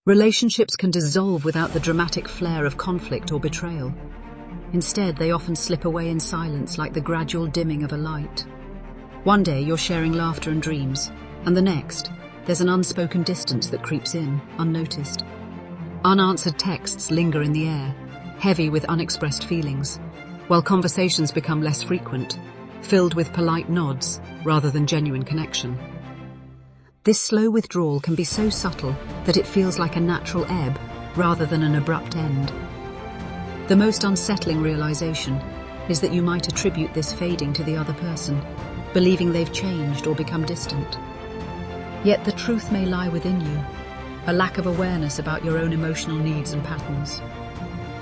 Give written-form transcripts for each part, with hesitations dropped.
Relationships can dissolve without the dramatic flare of conflict or betrayal. Instead, they often slip away in silence like the gradual dimming of a light. One day you're sharing laughter and dreams, and the next, there's an unspoken distance that creeps in, unnoticed. Unanswered texts linger in the air, heavy with unexpressed feelings, while conversations become less frequent, filled with polite nods rather than genuine connection. This slow withdrawal can be so subtle that it feels like a natural ebb rather than an abrupt end. The most unsettling realization is that you might attribute this fading to the other person, believing they've changed or become distant. Yet the truth may lie within you, a lack of awareness about your own emotional needs and patterns.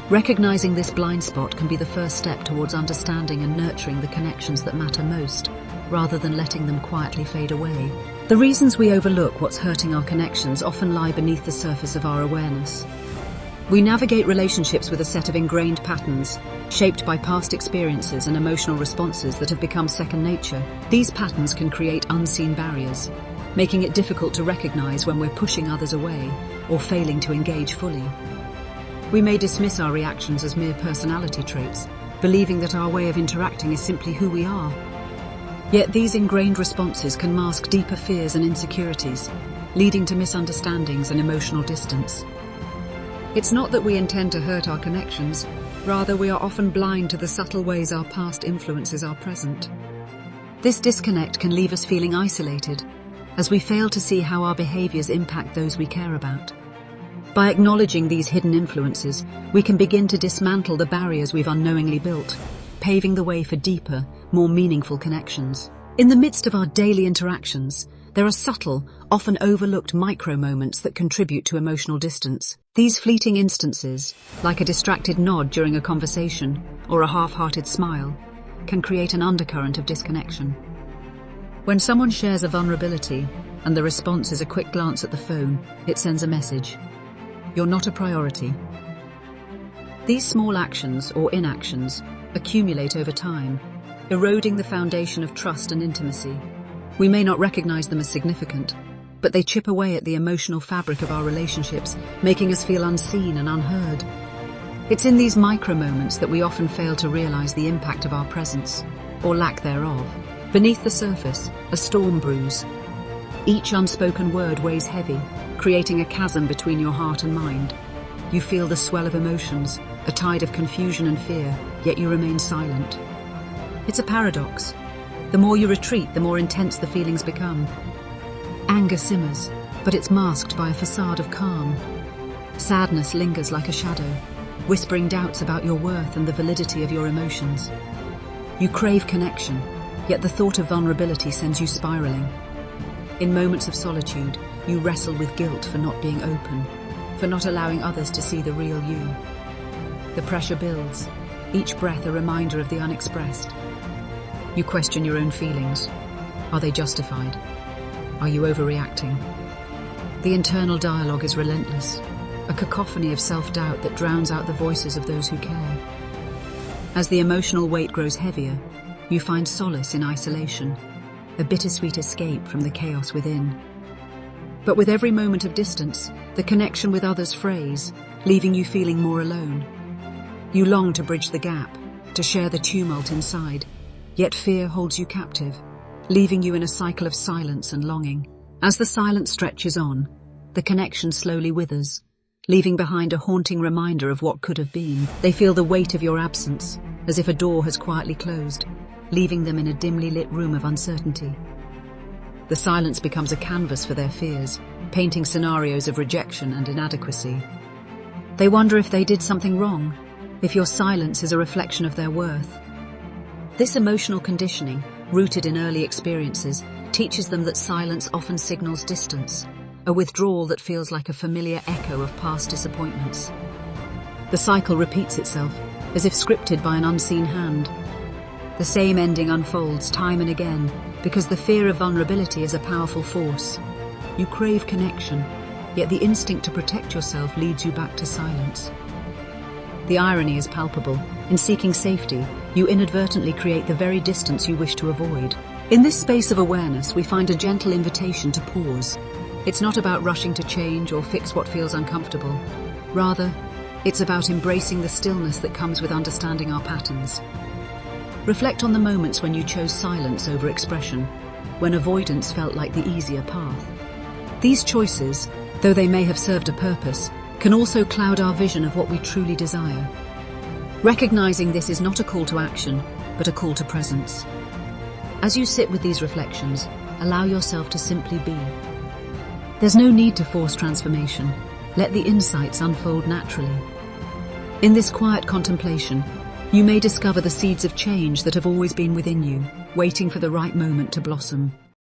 Recognizing this blind spot can be the first step towards understanding and nurturing the connections that matter most, rather than letting them quietly fade away. The reasons we overlook what's hurting our connections often lie beneath the surface of our awareness. We navigate relationships with a set of ingrained patterns, shaped by past experiences and emotional responses that have become second nature. These patterns can create unseen barriers, making it difficult to recognize when we're pushing others away or failing to engage fully. We may dismiss our reactions as mere personality traits, believing that our way of interacting is simply who we are. Yet these ingrained responses can mask deeper fears and insecurities, leading to misunderstandings and emotional distance. It's not that we intend to hurt our connections, rather we are often blind to the subtle ways our past influences our present. This disconnect can leave us feeling isolated, as we fail to see how our behaviors impact those we care about. By acknowledging these hidden influences, we can begin to dismantle the barriers we've unknowingly built, paving the way for deeper, more meaningful connections. In the midst of our daily interactions, there are subtle, often overlooked micro-moments that contribute to emotional distance. These fleeting instances, like a distracted nod during a conversation or a half-hearted smile, can create an undercurrent of disconnection. When someone shares a vulnerability and the response is a quick glance at the phone, it sends a message: you're not a priority. These small actions or inactions accumulate over time, eroding the foundation of trust and intimacy. We may not recognize them as significant, but they chip away at the emotional fabric of our relationships, making us feel unseen and unheard. It's in these micro moments that we often fail to realize the impact of our presence, or lack thereof. Beneath the surface, a storm brews. Each unspoken word weighs heavy, creating a chasm between your heart and mind. You feel the swell of emotions, a tide of confusion and fear, yet you remain silent. It's a paradox. The more you retreat, the more intense the feelings become. Anger simmers, but it's masked by a facade of calm. Sadness lingers like a shadow, whispering doubts about your worth and the validity of your emotions. You crave connection, yet the thought of vulnerability sends you spiraling. In moments of solitude, you wrestle with guilt for not being open, for not allowing others to see the real you. The pressure builds, each breath a reminder of the unexpressed. You question your own feelings. Are they justified? Are you overreacting? The internal dialogue is relentless, a cacophony of self-doubt that drowns out the voices of those who care. As the emotional weight grows heavier, you find solace in isolation, a bittersweet escape from the chaos within. But with every moment of distance, the connection with others frays, leaving you feeling more alone. You long to bridge the gap, to share the tumult inside, yet fear holds you captive, leaving you in a cycle of silence and longing. As the silence stretches on, the connection slowly withers, leaving behind a haunting reminder of what could have been. They feel the weight of your absence, as if a door has quietly closed, leaving them in a dimly lit room of uncertainty. The silence becomes a canvas for their fears, painting scenarios of rejection and inadequacy. They wonder if they did something wrong, if your silence is a reflection of their worth. This emotional conditioning, rooted in early experiences, teaches them that silence often signals distance, a withdrawal that feels like a familiar echo of past disappointments. The cycle repeats itself, as if scripted by an unseen hand. The same ending unfolds time and again, because the fear of vulnerability is a powerful force. You crave connection, yet the instinct to protect yourself leads you back to silence. The irony is palpable. In seeking safety, you inadvertently create the very distance you wish to avoid. In this space of awareness, we find a gentle invitation to pause, It's not about rushing to change or fix what feels uncomfortable. Rather, it's about embracing the stillness that comes with understanding our patterns. Reflect on the moments when you chose silence over expression, when avoidance felt like the easier path. These choices, though they may have served a purpose, can also cloud our vision of what we truly desire. Recognizing this is not a call to action, but a call to presence. As you sit with these reflections, allow yourself to simply be. There's no need to force transformation. Let the insights unfold naturally. In this quiet contemplation, you may discover the seeds of change that have always been within you, waiting for the right moment to blossom.